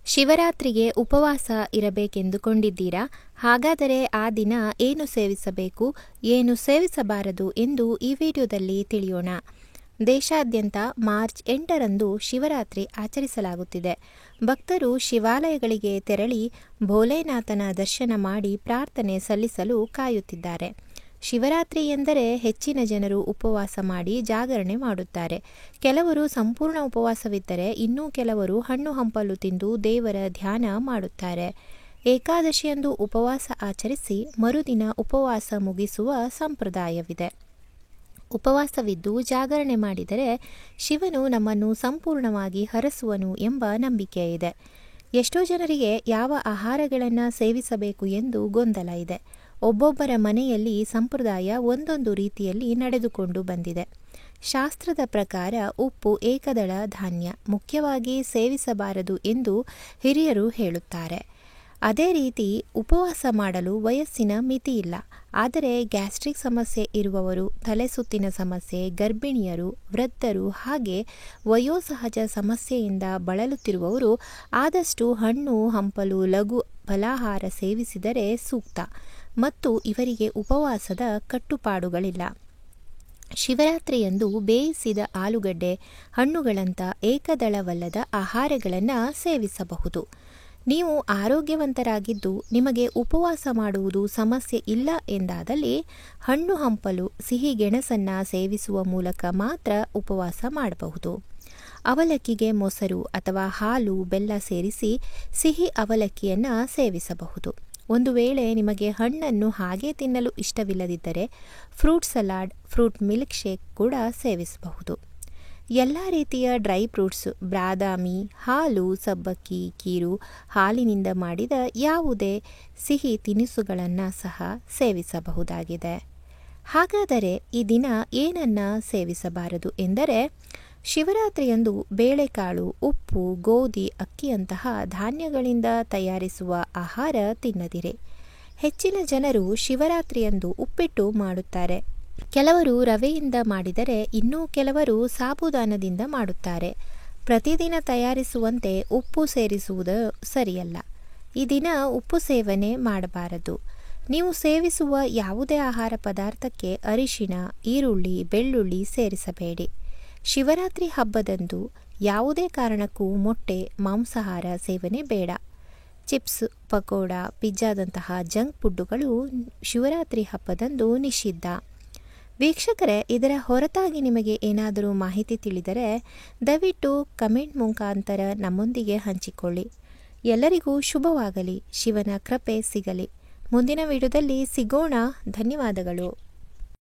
ಶಿವರಾತ್ರಿಗೆ ಉಪವಾಸ ಇರಬೇಕೆಂದುಕೊಂಡಿದ್ದೀರಾ? ಹಾಗಾದರೆ ಆ ದಿನ ಏನು ಸೇವಿಸಬೇಕು, ಏನು ಸೇವಿಸಬಾರದು ಎಂದು ಈ ವಿಡಿಯೋದಲ್ಲಿ ತಿಳಿಯೋಣ. ದೇಶಾದ್ಯಂತ ಮಾರ್ಚ್ 8ರಂದು ಶಿವರಾತ್ರಿ ಆಚರಿಸಲಾಗುತ್ತಿದೆ. ಭಕ್ತರು ಶಿವಾಲಯಗಳಿಗೆ ತೆರಳಿ ಭೋಲೆನಾಥನ ದರ್ಶನ ಮಾಡಿ ಪ್ರಾರ್ಥನೆ ಸಲ್ಲಿಸಲು ಕಾಯುತ್ತಿದ್ದಾರೆ. ಶಿವರಾತ್ರಿ ಎಂದರೆ ಹೆಚ್ಚಿನ ಜನರು ಉಪವಾಸ ಮಾಡಿ ಜಾಗರಣೆ ಮಾಡುತ್ತಾರೆ. ಕೆಲವರು ಸಂಪೂರ್ಣ ಉಪವಾಸವಿದ್ದರೆ ಇನ್ನೂ ಕೆಲವರು ಹಣ್ಣು ಹಂಪಲು ತಿಂದು ದೇವರ ಧ್ಯಾನ ಮಾಡುತ್ತಾರೆ. ಏಕಾದಶಿಯಂದು ಉಪವಾಸ ಆಚರಿಸಿ ಮರುದಿನ ಉಪವಾಸ ಮುಗಿಸುವ ಸಂಪ್ರದಾಯವಿದೆ. ಉಪವಾಸವಿದ್ದು ಜಾಗರಣೆ ಮಾಡಿದರೆ ಶಿವನು ನಮ್ಮನ್ನು ಸಂಪೂರ್ಣವಾಗಿ ಹರಸುವನು ಎಂಬ ನಂಬಿಕೆ ಇದೆ. ಎಷ್ಟೋ ಜನರಿಗೆ ಯಾವ ಆಹಾರಗಳನ್ನು ಸೇವಿಸಬೇಕು ಎಂದು ಗೊಂದಲ ಇದೆ. ಒಬ್ಬೊಬ್ಬರ ಮನೆಯಲ್ಲಿ ಸಂಪ್ರದಾಯ ಒಂದೊಂದು ರೀತಿಯಲ್ಲಿ ನಡೆದುಕೊಂಡು ಬಂದಿದೆ. ಶಾಸ್ತ್ರದ ಪ್ರಕಾರ ಉಪ್ಪು ಏಕದಳ ಧಾನ್ಯ ಮುಖ್ಯವಾಗಿ ಸೇವಿಸಬಾರದು ಎಂದು ಹಿರಿಯರು ಹೇಳುತ್ತಾರೆ. ಅದೇ ರೀತಿ ಉಪವಾಸ ಮಾಡಲು ವಯಸ್ಸಿನ ಮಿತಿ ಇಲ್ಲ. ಆದರೆ ಗ್ಯಾಸ್ಟ್ರಿಕ್ ಸಮಸ್ಯೆ ಇರುವವರು, ತಲೆ ಸುತ್ತಿನ ಸಮಸ್ಯೆ, ಗರ್ಭಿಣಿಯರು, ವೃದ್ಧರು ಹಾಗೆ ವಯೋಸಹಜ ಸಮಸ್ಯೆಯಿಂದ ಬಳಲುತ್ತಿರುವವರು ಆದಷ್ಟು ಹಣ್ಣು ಹಂಪಲು ಲಘು ಫಲಾಹಾರ ಸೇವಿಸಿದರೆ ಸೂಕ್ತ. ಮತ್ತು ಇವರಿಗೆ ಉಪವಾಸದ ಕಟ್ಟುಪಾಡುಗಳಿಲ್ಲ. ಶಿವರಾತ್ರಿಯಂದು ಬೇಯಿಸಿದ ಆಲೂಗಡ್ಡೆ, ಹಣ್ಣುಗಳಂಥ ಏಕದಳವಲ್ಲದ ಆಹಾರಗಳನ್ನು ಸೇವಿಸಬಹುದು. ನೀವು ಆರೋಗ್ಯವಂತರಾಗಿದ್ದು ನಿಮಗೆ ಉಪವಾಸ ಮಾಡುವುದು ಸಮಸ್ಯೆ ಇಲ್ಲ ಎಂದಾದಲ್ಲಿ ಹಣ್ಣು ಹಂಪಲು, ಸಿಹಿ ಗೆಣಸನ್ನು ಸೇವಿಸುವ ಮೂಲಕ ಮಾತ್ರ ಉಪವಾಸ ಮಾಡಬಹುದು. ಅವಲಕ್ಕಿಗೆ ಮೊಸರು ಅಥವಾ ಹಾಲು, ಬೆಲ್ಲ ಸೇರಿಸಿ ಸಿಹಿ ಅವಲಕ್ಕಿಯನ್ನು ಸೇವಿಸಬಹುದು. ಒಂದು ವೇಳೆ ನಿಮಗೆ ಹಣ್ಣನ್ನು ಹಾಗೆ ತಿನ್ನಲು ಇಷ್ಟವಿಲ್ಲದಿದ್ದರೆ fruit salad, fruit milk shake ಕೂಡ ಸೇವಿಸಬಹುದು. ಎಲ್ಲ ರೀತಿಯ ಡ್ರೈ ಫ್ರೂಟ್ಸ್, ಬಾದಾಮಿ, ಹಾಲು, ಸಬ್ಬಕ್ಕಿ, ಕೀರು, ಹಾಲಿನಿಂದ ಮಾಡಿದ ಯಾವುದೇ ಸಿಹಿ ತಿನಿಸುಗಳನ್ನು ಸಹ ಸೇವಿಸಬಹುದಾಗಿದೆ. ಹಾಗಾದರೆ ಈ ದಿನ ಏನನ್ನು ಸೇವಿಸಬಾರದು ಎಂದರೆ, ಶಿವರಾತ್ರಿಯಂದು ಬೇಳೆಕಾಳು, ಉಪ್ಪು, ಗೋಧಿ, ಅಕ್ಕಿಯಂತಹ ಧಾನ್ಯಗಳಿಂದ ತಯಾರಿಸುವ ಆಹಾರ ತಿನ್ನದಿರಿ. ಹೆಚ್ಚಿನ ಜನರು ಶಿವರಾತ್ರಿಯಂದು ಉಪ್ಪಿಟ್ಟು ಮಾಡುತ್ತಾರೆ. ಕೆಲವರು ರವೆಯಿಂದ ಮಾಡಿದರೆ ಇನ್ನೂ ಕೆಲವರು ಸಾಬುದಾನದಿಂದ ಮಾಡುತ್ತಾರೆ. ಪ್ರತಿದಿನ ತಯಾರಿಸುವಂತೆ ಉಪ್ಪು ಸೇರಿಸುವುದು ಸರಿಯಲ್ಲ. ಈ ದಿನ ಉಪ್ಪು ಸೇವನೆ ಮಾಡಬಾರದು. ನೀವು ಸೇವಿಸುವ ಯಾವುದೇ ಆಹಾರ ಪದಾರ್ಥಕ್ಕೆ ಅರಿಶಿಣ, ಈರುಳ್ಳಿ, ಬೆಳ್ಳುಳ್ಳಿ ಸೇರಿಸಬೇಡಿ. ಶಿವರಾತ್ರಿ ಹಬ್ಬದಂದು ಯಾವುದೇ ಕಾರಣಕ್ಕೂ ಮೊಟ್ಟೆ, ಮಾಂಸಾಹಾರ ಸೇವನೆ ಬೇಡ. ಚಿಪ್ಸ್, ಪಕೋಡ, ಪಿಜ್ಜಾದಂತಹ ಜಂಕ್ ಫುಡ್ಡುಗಳು ಶಿವರಾತ್ರಿ ಹಬ್ಬದಂದು ನಿಷಿದ್ಧ. ವೀಕ್ಷಕರೇ, ಇದರ ಹೊರತಾಗಿ ನಿಮಗೆ ಏನಾದರೂ ಮಾಹಿತಿ ತಿಳಿದರೆ ದಯವಿಟ್ಟು ಕಮೆಂಟ್ ಮುಖಾಂತರ ನಮ್ಮೊಂದಿಗೆ ಹಂಚಿಕೊಳ್ಳಿ. ಎಲ್ಲರಿಗೂ ಶುಭವಾಗಲಿ, ಶಿವನ ಕೃಪೆ ಸಿಗಲಿ. ಮುಂದಿನ ವಿಡಿಯೋದಲ್ಲಿ ಸಿಗೋಣ. ಧನ್ಯವಾದಗಳು.